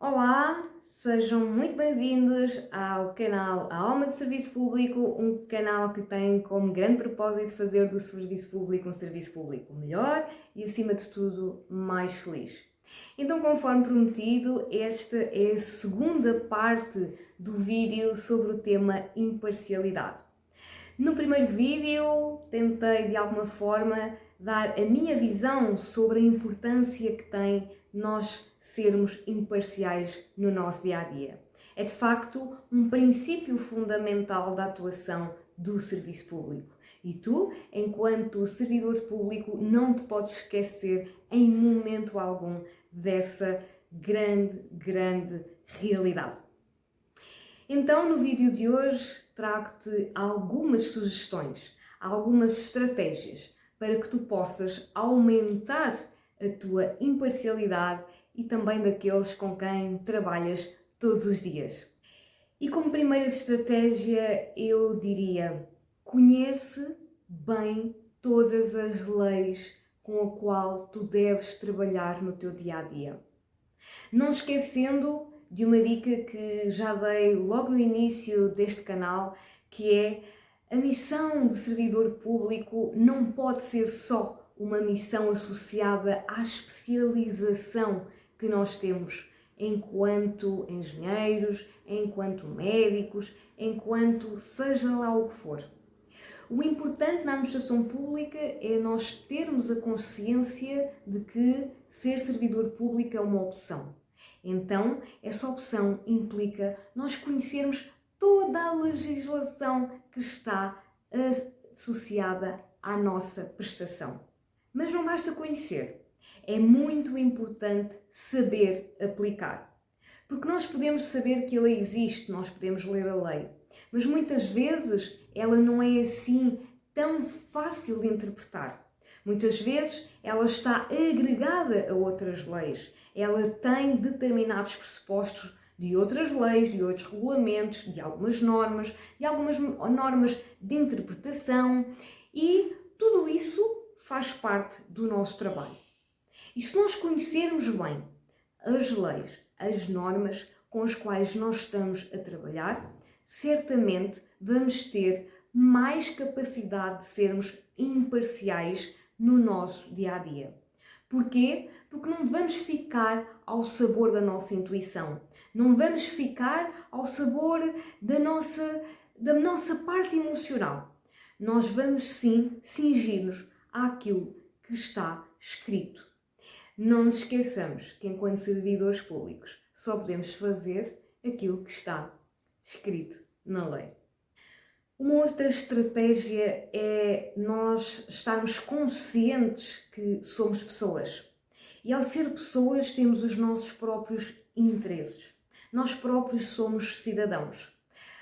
Olá, sejam muito bem-vindos ao canal A Alma de Serviço Público, um canal que tem como grande propósito fazer do serviço público um serviço público melhor e, acima de tudo, mais feliz. Então, conforme prometido, esta é a segunda parte do vídeo sobre o tema imparcialidade. No primeiro vídeo, tentei de alguma forma dar a minha visão sobre a importância que tem nós sermos imparciais no nosso dia a dia. É de facto um princípio fundamental da atuação do serviço público. E tu, enquanto servidor público, não te podes esquecer em momento algum dessa grande realidade. Então, no vídeo de hoje, trago-te algumas sugestões, algumas estratégias para que tu possas aumentar a tua imparcialidade e também daqueles com quem trabalhas todos os dias. E como primeira estratégia, eu diria: conhece bem todas as leis com a qual tu deves trabalhar no teu dia a dia. Não esquecendo de uma dica que já dei logo no início deste canal, que é a missão de servidor público não pode ser só uma missão associada à especialização que nós temos enquanto engenheiros, enquanto médicos, enquanto seja lá o que for. O importante na administração pública é nós termos a consciência de que ser servidor público é uma opção. Então, essa opção implica nós conhecermos toda a legislação que está associada à nossa prestação. Mas não basta conhecer, é muito importante saber aplicar. Porque nós podemos saber que a lei existe, nós podemos ler a lei, mas muitas vezes ela não é assim tão fácil de interpretar. Muitas vezes ela está agregada a outras leis, ela tem determinados pressupostos de outras leis, de outros regulamentos, de algumas normas de interpretação e tudo isso faz parte do nosso trabalho. E se nós conhecermos bem as leis, as normas com as quais nós estamos a trabalhar, certamente vamos ter mais capacidade de sermos imparciais no nosso dia a dia. Porquê? Porque não vamos ficar ao sabor da nossa intuição, não vamos ficar ao sabor da nossa parte emocional. Nós vamos sim cingir-nos àquilo que está escrito. Não nos esqueçamos que, enquanto servidores públicos, só podemos fazer aquilo que está escrito na lei. Uma outra estratégia é nós estarmos conscientes que somos pessoas. E ao ser pessoas temos os nossos próprios interesses. Nós próprios somos cidadãos.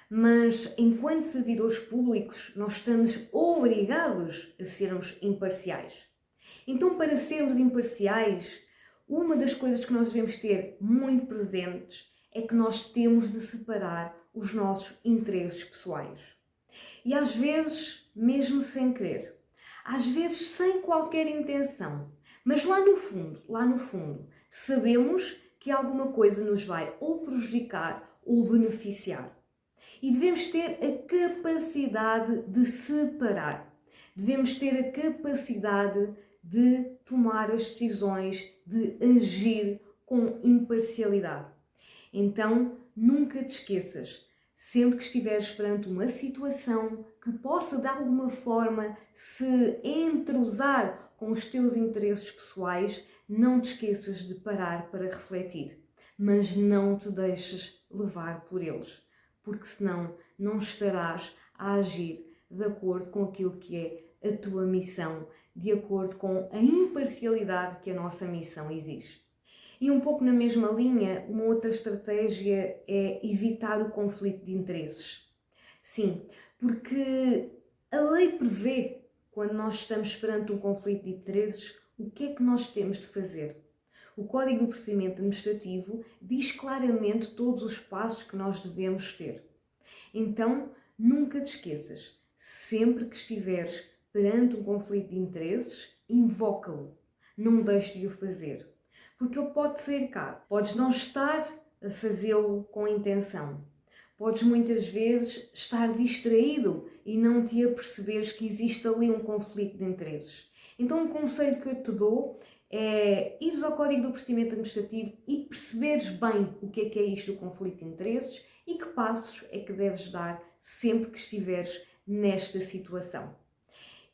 Mas enquanto servidores públicos nós estamos obrigados a sermos imparciais. Então, para sermos imparciais, uma das coisas que nós devemos ter muito presentes é que nós temos de separar os nossos interesses pessoais. E às vezes, mesmo sem querer, às vezes sem qualquer intenção, mas lá no fundo, sabemos que alguma coisa nos vai ou prejudicar ou beneficiar. E devemos ter a capacidade de separar. Devemos ter a capacidade de tomar as decisões, de agir com imparcialidade. Então, nunca te esqueças, sempre que estiveres perante uma situação que possa de alguma forma se entrosar com os teus interesses pessoais, não te esqueças de parar para refletir, mas não te deixes levar por eles, porque senão não estarás a agir de acordo com aquilo que é a tua missão, de acordo com a imparcialidade que a nossa missão exige. E um pouco na mesma linha, uma outra estratégia é evitar o conflito de interesses. Sim, porque a lei prevê, quando nós estamos perante um conflito de interesses, o que é que nós temos de fazer. O Código do Procedimento Administrativo diz claramente todos os passos que nós devemos ter. Então, nunca te esqueças, sempre que estiveres perante um conflito de interesses, invoca-o. Não deixes de o fazer. Porque ele pode sair caro. Podes não estar fazê-lo com intenção. Podes muitas vezes estar distraído e não te aperceberes que existe ali um conflito de interesses. Então, um conselho que eu te dou é ires ao Código do Procedimento Administrativo e perceberes bem o que é isto do conflito de interesses e que passos é que deves dar sempre que estiveres nesta situação.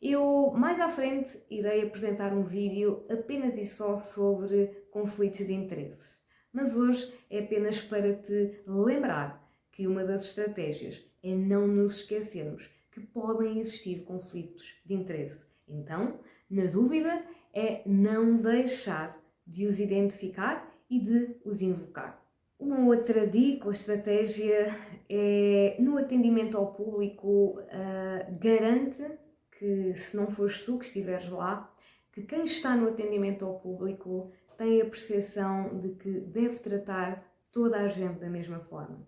Eu, mais à frente, irei apresentar um vídeo apenas e só sobre conflitos de interesses. Mas hoje é apenas para te lembrar que uma das estratégias é não nos esquecermos que podem existir conflitos de interesse. Então, na dúvida, é não deixar de os identificar e de os invocar. Uma outra dica ou estratégia é, no atendimento ao público, garante que, se não fores tu que estiveres lá, que quem está no atendimento ao público tem a percepção de que deve tratar toda a gente da mesma forma.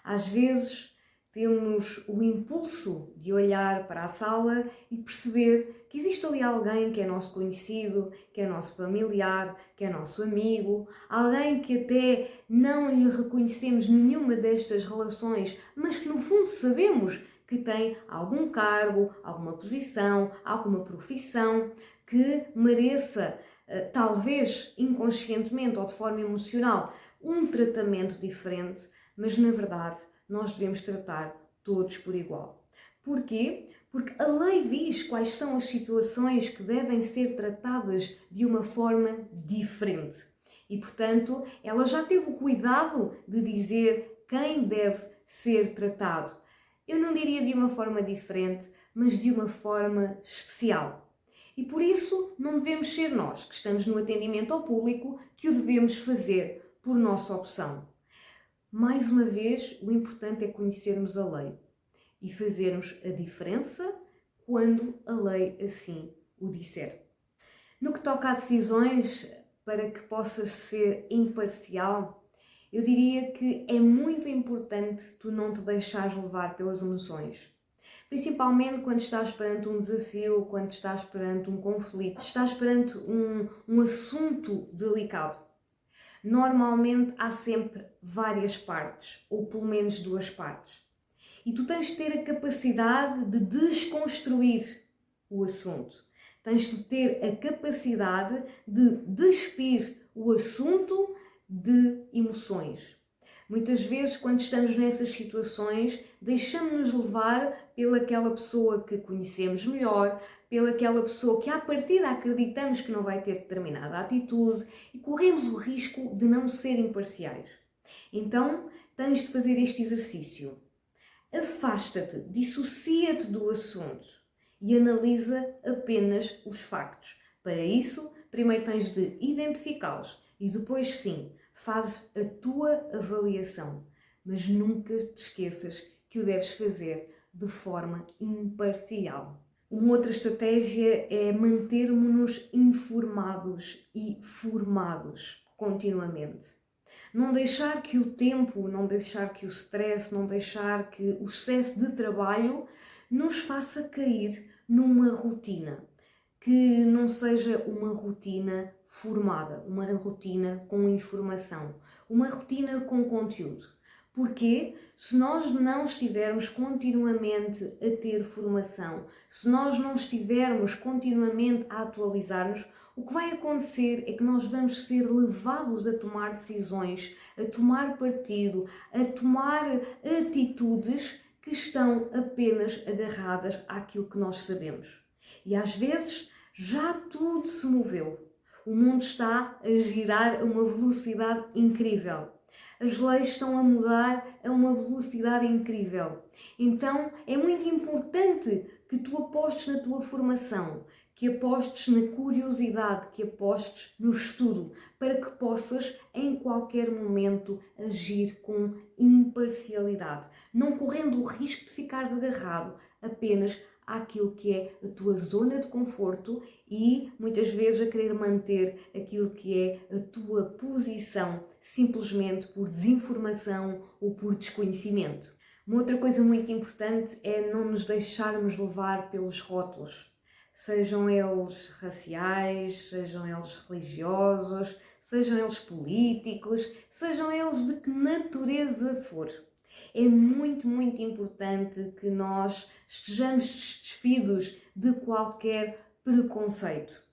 Às vezes temos o impulso de olhar para a sala e perceber que existe ali alguém que é nosso conhecido, que é nosso familiar, que é nosso amigo, alguém que até não lhe reconhecemos nenhuma destas relações, mas que no fundo sabemos que tem algum cargo, alguma posição, alguma profissão, que mereça, talvez inconscientemente ou de forma emocional, um tratamento diferente, mas na verdade nós devemos tratar todos por igual. Porquê? Porque a lei diz quais são as situações que devem ser tratadas de uma forma diferente. E, portanto, ela já teve o cuidado de dizer quem deve ser tratado. Eu não diria de uma forma diferente, mas de uma forma especial. E por isso não devemos ser nós, que estamos no atendimento ao público, que o devemos fazer por nossa opção. Mais uma vez, o importante é conhecermos a lei e fazermos a diferença quando a lei assim o disser. No que toca a decisões, para que possas ser imparcial, eu diria que é muito importante tu não te deixares levar pelas emoções. Principalmente quando estás perante um desafio, quando estás perante um conflito, estás perante um assunto delicado. Normalmente há sempre várias partes, ou pelo menos duas partes. E tu tens de ter a capacidade de desconstruir o assunto. Tens de ter a capacidade de despir o assunto de emoções. Muitas vezes, quando estamos nessas situações, deixamos-nos levar pelaquela pessoa que conhecemos melhor, pelaquela pessoa que à partida acreditamos que não vai ter determinada atitude e corremos o risco de não ser imparciais. Então, tens de fazer este exercício. Afasta-te, dissocia-te do assunto e analisa apenas os factos. Para isso, primeiro tens de identificá-los e depois sim, fazes a tua avaliação. Mas nunca te esqueças que o deves fazer de forma imparcial. Uma outra estratégia é mantermos-nos informados e formados continuamente. Não deixar que o tempo, não deixar que o stress, não deixar que o excesso de trabalho nos faça cair numa rotina que não seja uma rotina formada, uma rotina com informação, uma rotina com conteúdo. Porque se nós não estivermos continuamente a ter formação, se nós não estivermos continuamente a atualizar-nos, o que vai acontecer é que nós vamos ser levados a tomar decisões, a tomar partido, a tomar atitudes que estão apenas agarradas àquilo que nós sabemos. E às vezes já tudo se moveu. O mundo está a girar a uma velocidade incrível. As leis estão a mudar a uma velocidade incrível. Então é muito importante que tu apostes na tua formação, que apostes na curiosidade, que apostes no estudo, para que possas em qualquer momento agir com imparcialidade, não correndo o risco de ficares agarrado apenas àquilo que é a tua zona de conforto e muitas vezes a querer manter aquilo que é a tua posição simplesmente por desinformação ou por desconhecimento. Uma outra coisa muito importante é não nos deixarmos levar pelos rótulos, sejam eles raciais, sejam eles religiosos, sejam eles políticos, sejam eles de que natureza for. É muito, muito importante que nós estejamos despidos de qualquer preconceito.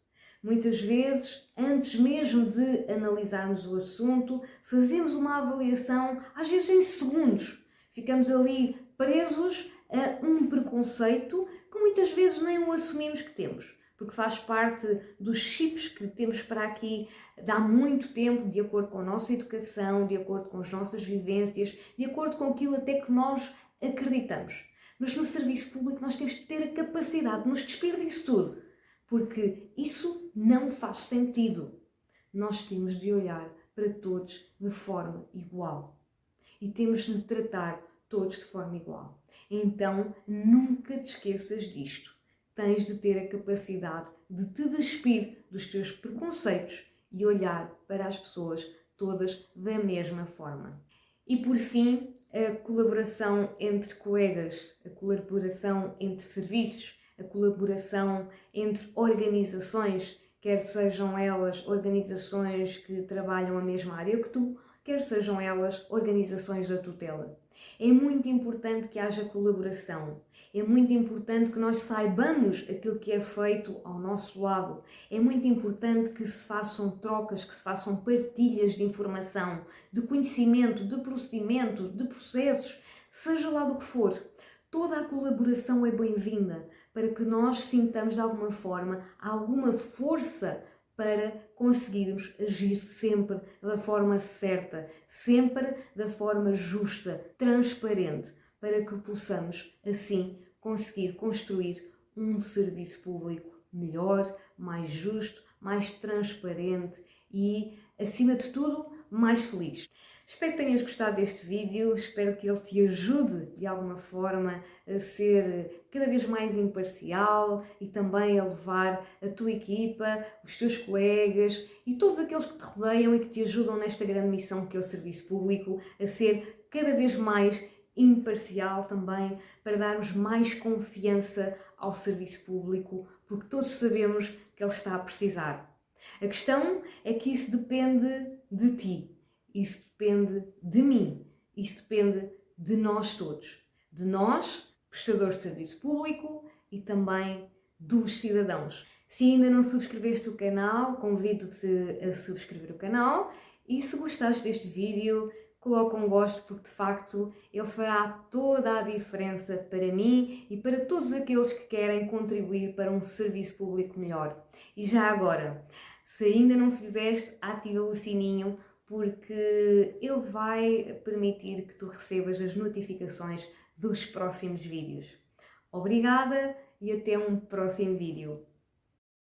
Muitas vezes, antes mesmo de analisarmos o assunto, fazemos uma avaliação, às vezes em segundos. Ficamos ali presos a um preconceito que muitas vezes nem o assumimos que temos, porque faz parte dos chips que temos para aqui de há muito tempo, de acordo com a nossa educação, de acordo com as nossas vivências, de acordo com aquilo até que nós acreditamos. Mas no serviço público nós temos que ter a capacidade de nos despir disso tudo, porque isso não faz sentido. Nós temos de olhar para todos de forma igual e temos de tratar todos de forma igual. Então, nunca te esqueças disto. Tens de ter a capacidade de te despir dos teus preconceitos e olhar para as pessoas todas da mesma forma. E por fim, a colaboração entre colegas, a colaboração entre serviços, a colaboração entre organizações, quer sejam elas organizações que trabalham a mesma área que tu, quer sejam elas organizações da tutela. É muito importante que haja colaboração, é muito importante que nós saibamos aquilo que é feito ao nosso lado, é muito importante que se façam trocas, que se façam partilhas de informação, de conhecimento, de procedimento, de processos, seja lá do que for. Toda a colaboração é bem-vinda para que nós sintamos de alguma forma alguma força para conseguirmos agir sempre da forma certa, sempre da forma justa, transparente, para que possamos assim conseguir construir um serviço público melhor, mais justo, mais transparente e, acima de tudo, mais feliz. Espero que tenhas gostado deste vídeo, espero que ele te ajude de alguma forma a ser cada vez mais imparcial e também a levar a tua equipa, os teus colegas e todos aqueles que te rodeiam e que te ajudam nesta grande missão que é o serviço público a ser cada vez mais imparcial também, para darmos mais confiança ao serviço público, porque todos sabemos que ele está a precisar. A questão é que isso depende de ti. Isso depende de mim, isso depende de nós todos, de nós, prestadores de serviço público e também dos cidadãos. Se ainda não subscreveste o canal, convido-te a subscrever o canal e se gostaste deste vídeo, coloca um gosto porque de facto ele fará toda a diferença para mim e para todos aqueles que querem contribuir para um serviço público melhor. E já agora, se ainda não fizeste, ativa o sininho porque ele vai permitir que tu recebas as notificações dos próximos vídeos. Obrigada e até um próximo vídeo.